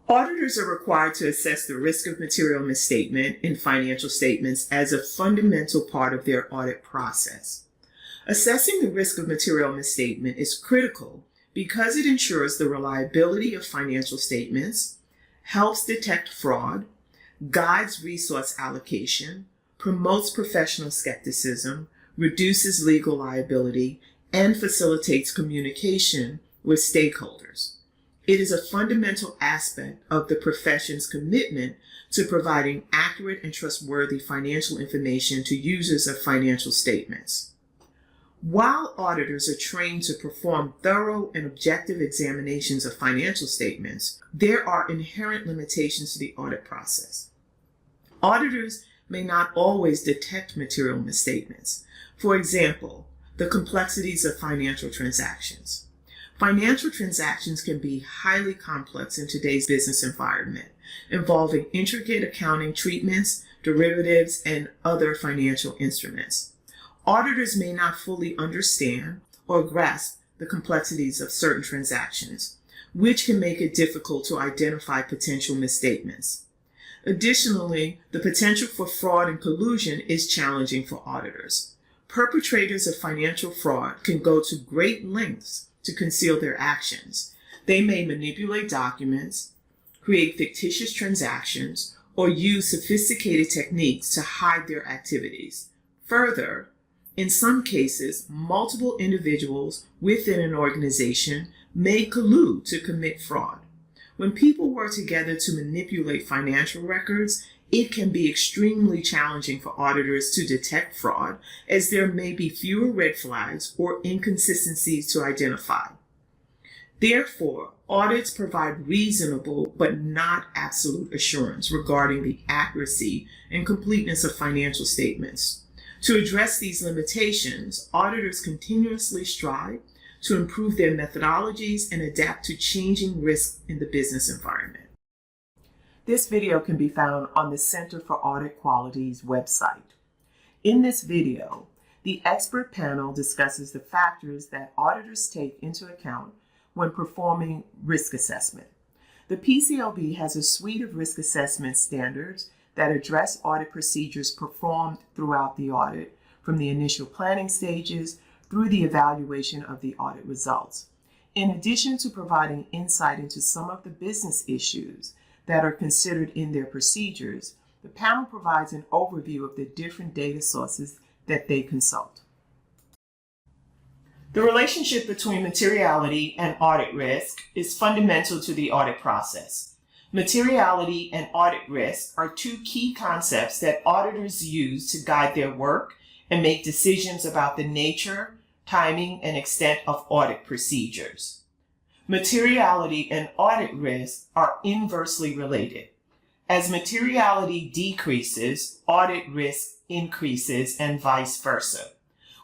Auditors are required to assess the risk of material misstatement in financial statements as a fundamental part of their audit process. Assessing the risk of material misstatement is critical because it ensures the reliability of financial statements, helps detect fraud, guides resource allocation, promotes professional skepticism, reduces legal liability, and facilitates communication with stakeholders. It is a fundamental aspect of the profession's commitment to providing accurate and trustworthy financial information to users of financial statements. While auditors are trained to perform thorough and objective examinations of financial statements, there are inherent limitations to the audit process. Auditors may not always detect material misstatements. For example, the complexities of financial transactions. Financial transactions can be highly complex in today's business environment, involving intricate accounting treatments, derivatives, and other financial instruments. Auditors may not fully understand or grasp the complexities of certain transactions, which can make it difficult to identify potential misstatements. Additionally, the potential for fraud and collusion is challenging for auditors. Perpetrators of financial fraud can go to great lengths to conceal their actions. They may manipulate documents, create fictitious transactions, or use sophisticated techniques to hide their activities. Further, in some cases, multiple individuals within an organization may collude to commit fraud. When people work together to manipulate financial records, it can be extremely challenging for auditors to detect fraud, as there may be fewer red flags or inconsistencies to identify. Therefore, audits provide reasonable but not absolute assurance regarding the accuracy and completeness of financial statements. To address these limitations, auditors continuously strive to improve their methodologies and adapt to changing risks in the business environment. This video can be found on the Center for Audit Quality's website. In this video, the expert panel discusses the factors that auditors take into account when performing risk assessment. The PCAOB has a suite of risk assessment standards that address audit procedures performed throughout the audit, from the initial planning stages through the evaluation of the audit results. In addition to providing insight into some of the business issues that are considered in their procedures, the panel provides an overview of the different data sources that they consult. The relationship between materiality and audit risk is fundamental to the audit process. Materiality and audit risk are two key concepts that auditors use to guide their work and make decisions about the nature, timing, and extent of audit procedures. Materiality and audit risk are inversely related. As materiality decreases, audit risk increases, and vice versa.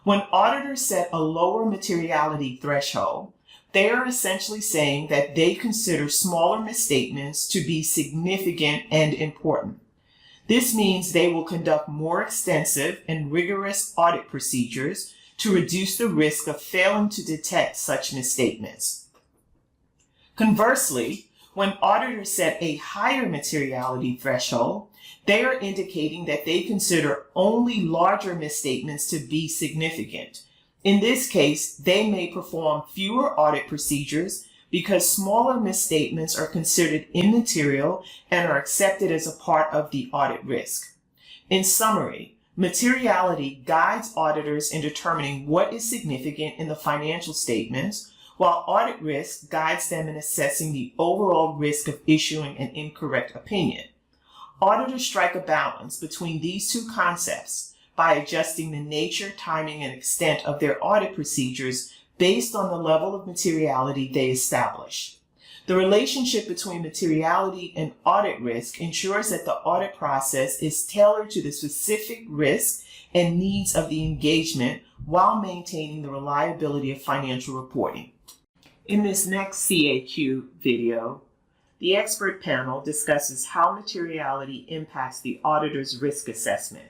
When auditors set a lower materiality threshold, they are essentially saying that they consider smaller misstatements to be significant and important. This means they will conduct more extensive and rigorous audit procedures to reduce the risk of failing to detect such misstatements. Conversely, when auditors set a higher materiality threshold, they are indicating that they consider only larger misstatements to be significant. In this case, they may perform fewer audit procedures because smaller misstatements are considered immaterial and are accepted as a part of the audit risk. In summary, materiality guides auditors in determining what is significant in the financial statements, while audit risk guides them in assessing the overall risk of issuing an incorrect opinion. Auditors strike a balance between these two concepts by adjusting the nature, timing, and extent of their audit procedures based on the level of materiality they establish. The relationship between materiality and audit risk ensures that the audit process is tailored to the specific risk and needs of the engagement while maintaining the reliability of financial reporting. In this next CAQ video, the expert panel discusses how materiality impacts the auditor's risk assessment.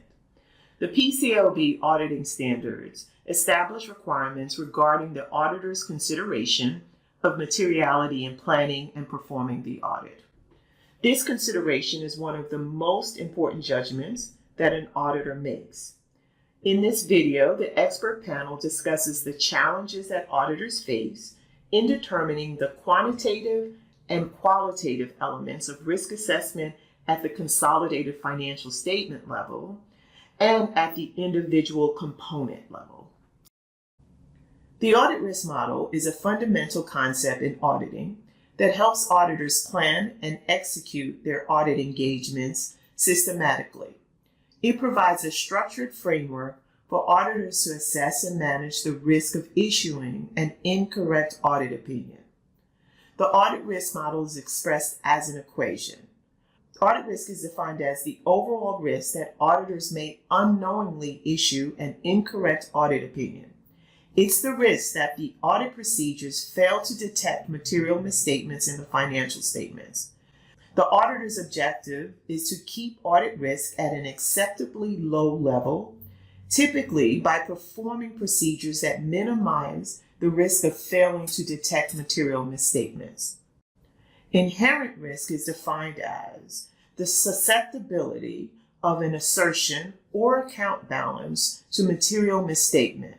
The PCAOB auditing standards establish requirements regarding the auditor's consideration of materiality in planning and performing the audit. This consideration is one of the most important judgments that an auditor makes. In this video, the expert panel discusses the challenges that auditors face in determining the quantitative and qualitative elements of risk assessment at the consolidated financial statement level and at the individual component level. The audit risk model is a fundamental concept in auditing that helps auditors plan and execute their audit engagements systematically. It provides a structured framework for auditors to assess and manage the risk of issuing an incorrect audit opinion. The audit risk model is expressed as an equation. Audit risk is defined as the overall risk that auditors may unknowingly issue an incorrect audit opinion. It's the risk that the audit procedures fail to detect material misstatements in the financial statements. The auditor's objective is to keep audit risk at an acceptably low level, typically by performing procedures that minimize the risk of failing to detect material misstatements. Inherent risk is defined as the susceptibility of an assertion or account balance to material misstatement,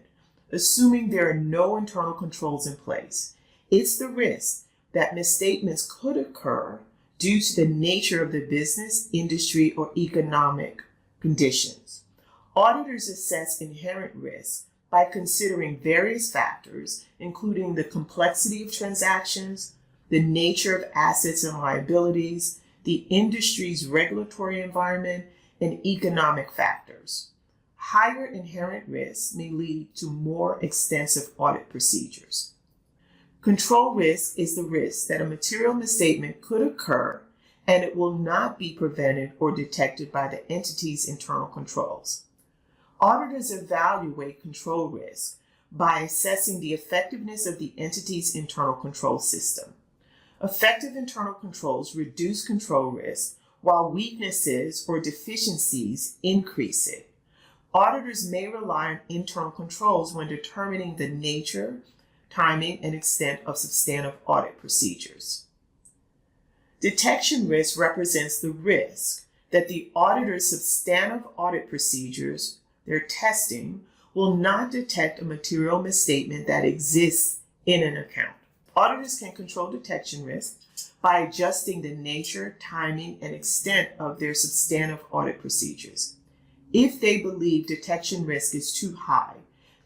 assuming there are no internal controls in place. It's the risk that misstatements could occur due to the nature of the business, industry, or economic conditions. Auditors assess inherent risk by considering various factors, including the complexity of transactions, the nature of assets and liabilities, the industry's regulatory environment, and economic factors. Higher inherent risks may lead to more extensive audit procedures. Control risk is the risk that a material misstatement could occur and it will not be prevented or detected by the entity's internal controls. Auditors evaluate control risk by assessing the effectiveness of the entity's internal control system. Effective internal controls reduce control risk, while weaknesses or deficiencies increase it. Auditors may rely on internal controls when determining the nature, timing, and extent of substantive audit procedures. Detection risk represents the risk that the auditor's substantive audit procedures, their testing, will not detect a material misstatement that exists in an account. Auditors can control detection risk by adjusting the nature, timing, and extent of their substantive audit procedures. If they believe detection risk is too high,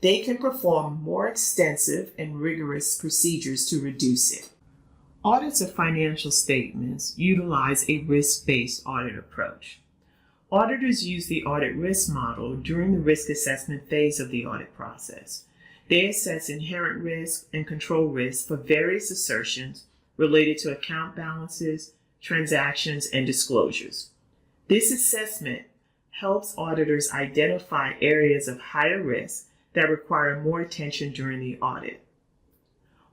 they can perform more extensive and rigorous procedures to reduce it. Audits of financial statements utilize a risk-based audit approach. Auditors use the audit risk model during the risk assessment phase of the audit process. They assess inherent risk and control risk for various assertions related to account balances, transactions, and disclosures. This assessment helps auditors identify areas of higher risk that require more attention during the audit.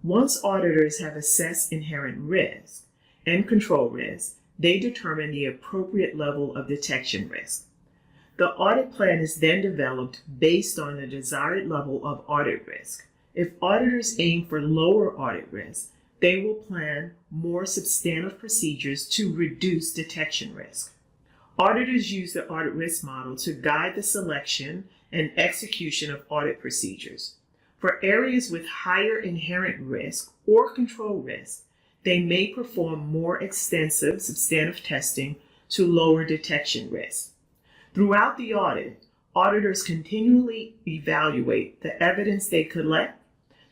Once auditors have assessed inherent risk and control risk, they determine the appropriate level of detection risk. The audit plan is then developed based on the desired level of audit risk. If auditors aim for lower audit risk, they will plan more substantive procedures to reduce detection risk. Auditors use the audit risk model to guide the selection and execution of audit procedures. For areas with higher inherent risk or control risk, they may perform more extensive substantive testing to lower detection risk. Throughout the audit, auditors continually evaluate the evidence they collect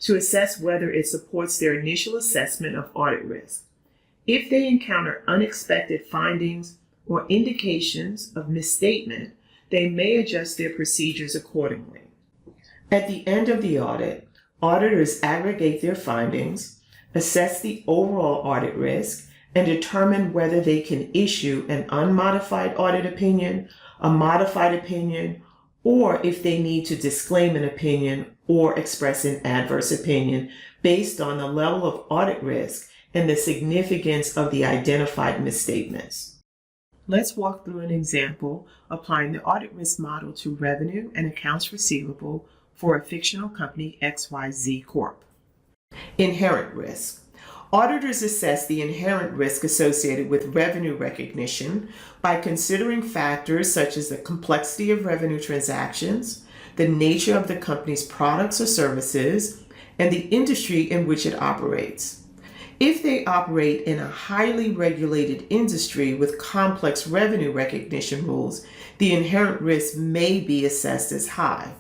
to assess whether it supports their initial assessment of audit risk. If they encounter unexpected findings or indications of misstatement, they may adjust their procedures accordingly. At the end of the audit, auditors aggregate their findings, assess the overall audit risk, and determine whether they can issue an unmodified audit opinion, a modified opinion, or if they need to disclaim an opinion or express an adverse opinion based on the level of audit risk and the significance of the identified misstatements. Let's walk through an example applying the audit risk model to revenue and accounts receivable for a fictional company XYZ Corp. Inherent risk. Auditors assess the inherent risk associated with revenue recognition by considering factors such as the complexity of revenue transactions, the nature of the company's products or services, and the industry in which it operates. If they operate in a highly regulated industry with complex revenue recognition rules, the inherent risk may be assessed as high.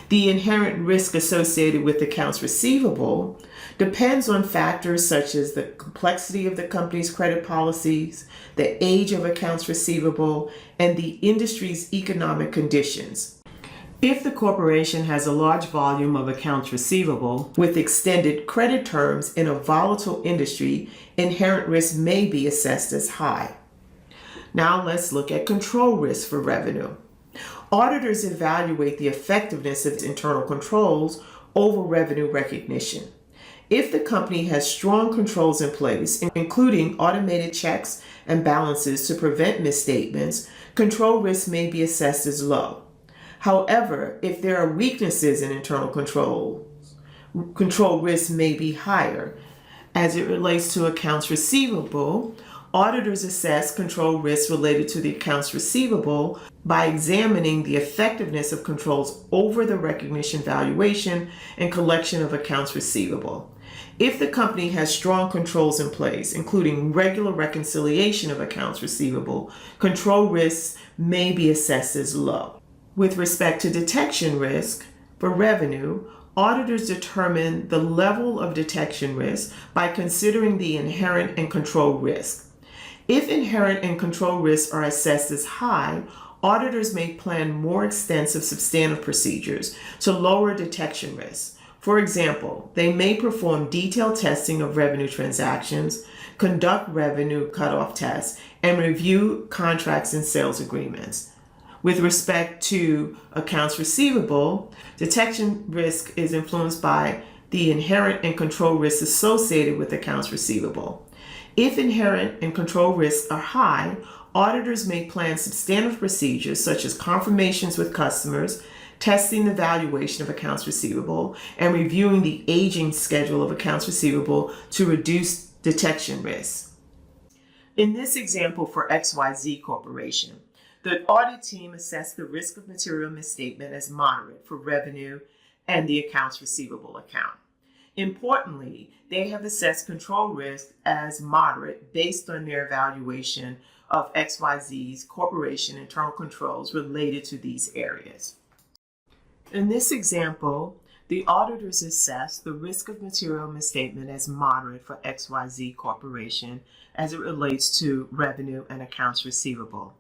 The inherent risk associated with accounts receivable depends on factors such as the complexity of the company's credit policies, the age of accounts receivable, and the industry's economic conditions. If the corporation has a large volume of accounts receivable with extended credit terms in a volatile industry, inherent risk may be assessed as high. Now let's look at control risk for revenue. Auditors evaluate the effectiveness of internal controls over revenue recognition. If the company has strong controls in place, including automated checks and balances to prevent misstatements, control risk may be assessed as low. However, if there are weaknesses in internal control risk may be higher. As it relates to accounts receivable, auditors assess control risks related to the accounts receivable by examining the effectiveness of controls over the recognition, valuation, and collection of accounts receivable. If the company has strong controls in place, including regular reconciliation of accounts receivable, control risks may be assessed as low. With respect to detection risk for revenue, auditors determine the level of detection risk by considering the inherent and control risk. If inherent and control risks are assessed as high, auditors may plan more extensive substantive procedures to lower detection risks. For example, they may perform detailed testing of revenue transactions, conduct revenue cutoff tests, and review contracts and sales agreements. With respect to accounts receivable, detection risk is influenced by the inherent and control risks associated with accounts receivable. If inherent and control risks are high, auditors may plan substantive procedures such as confirmations with customers, testing the valuation of accounts receivable, and reviewing the aging schedule of accounts receivable to reduce detection risks. In this example for XYZ Corporation, the audit team assessed the risk of material misstatement as moderate for revenue and the accounts receivable account. Importantly, they have assessed control risk as moderate based on their evaluation of XYZ's corporation internal controls related to these areas. In this example, the auditors assessed the risk of material misstatement as moderate for XYZ Corporation as it relates to revenue and accounts receivable.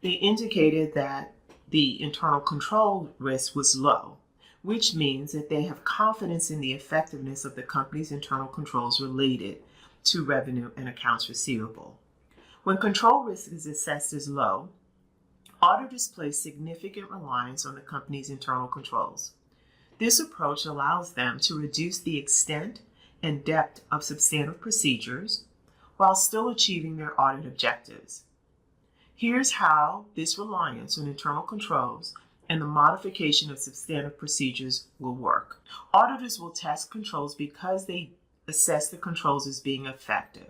They indicated that the internal control risk was low, which means that they have confidence in the effectiveness of the company's internal controls related to revenue and accounts receivable. When control risk is assessed as low, auditors place significant reliance on the company's internal controls. This approach allows them to reduce the extent and depth of substantive procedures while still achieving their audit objectives. Here's how this reliance on internal controls and the modification of substantive procedures will work. Auditors will test controls because they assess the controls as being effective.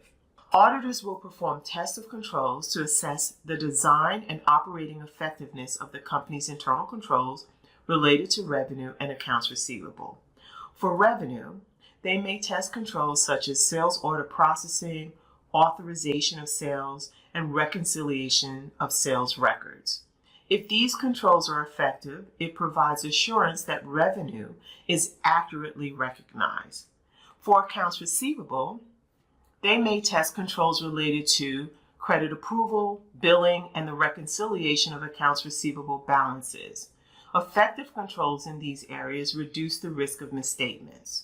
Auditors will perform tests of controls to assess the design and operating effectiveness of the company's internal controls related to revenue and accounts receivable. For revenue, they may test controls such as sales order processing, authorization of sales, and reconciliation of sales records. If these controls are effective, it provides assurance that revenue is accurately recognized. For accounts receivable, they may test controls related to credit approval, billing, and the reconciliation of accounts receivable balances. Effective controls in these areas reduce the risk of misstatements.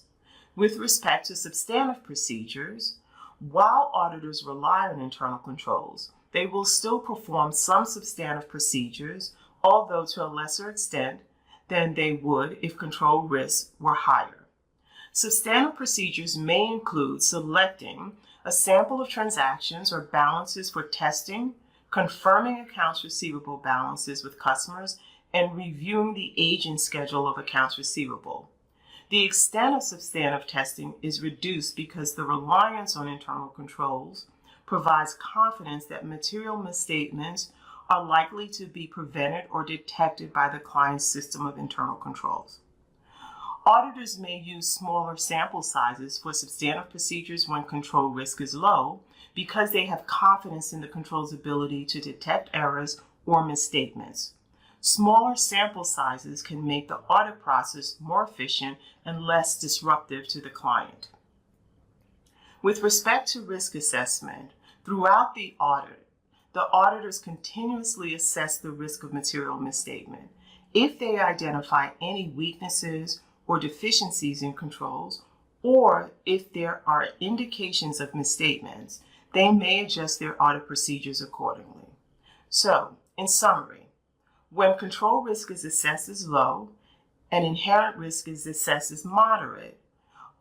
With respect to substantive procedures, while auditors rely on internal controls, they will still perform some substantive procedures, although to a lesser extent than they would if control risks were higher. Substantive procedures may include selecting a sample of transactions or balances for testing, confirming accounts receivable balances with customers, and reviewing the aging schedule of accounts receivable. The extent of substantive testing is reduced because the reliance on internal controls provides confidence that material misstatements are likely to be prevented or detected by the client's system of internal controls. Auditors may use smaller sample sizes for substantive procedures when control risk is low because they have confidence in the control's ability to detect errors or misstatements. Smaller sample sizes can make the audit process more efficient and less disruptive to the client. With respect to risk assessment, throughout the audit, the auditors continuously assess the risk of material misstatement. If they identify any weaknesses or deficiencies in controls, or if there are indications of misstatements, they may adjust their audit procedures accordingly. So, in summary, when control risk is assessed as low and inherent risk is assessed as moderate,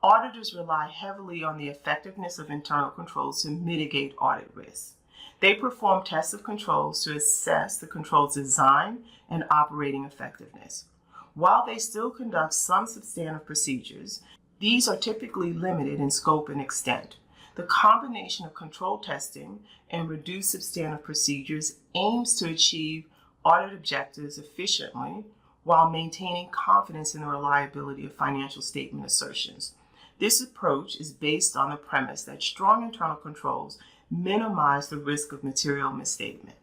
auditors rely heavily on the effectiveness of internal controls to mitigate audit risk. They perform tests of controls to assess the control's design and operating effectiveness. While they still conduct some substantive procedures, these are typically limited in scope and extent. The combination of control testing and reduced substantive procedures aims to achieve audit objectives efficiently while maintaining confidence in the reliability of financial statement assertions. This approach is based on the premise that strong internal controls minimize the risk of material misstatement.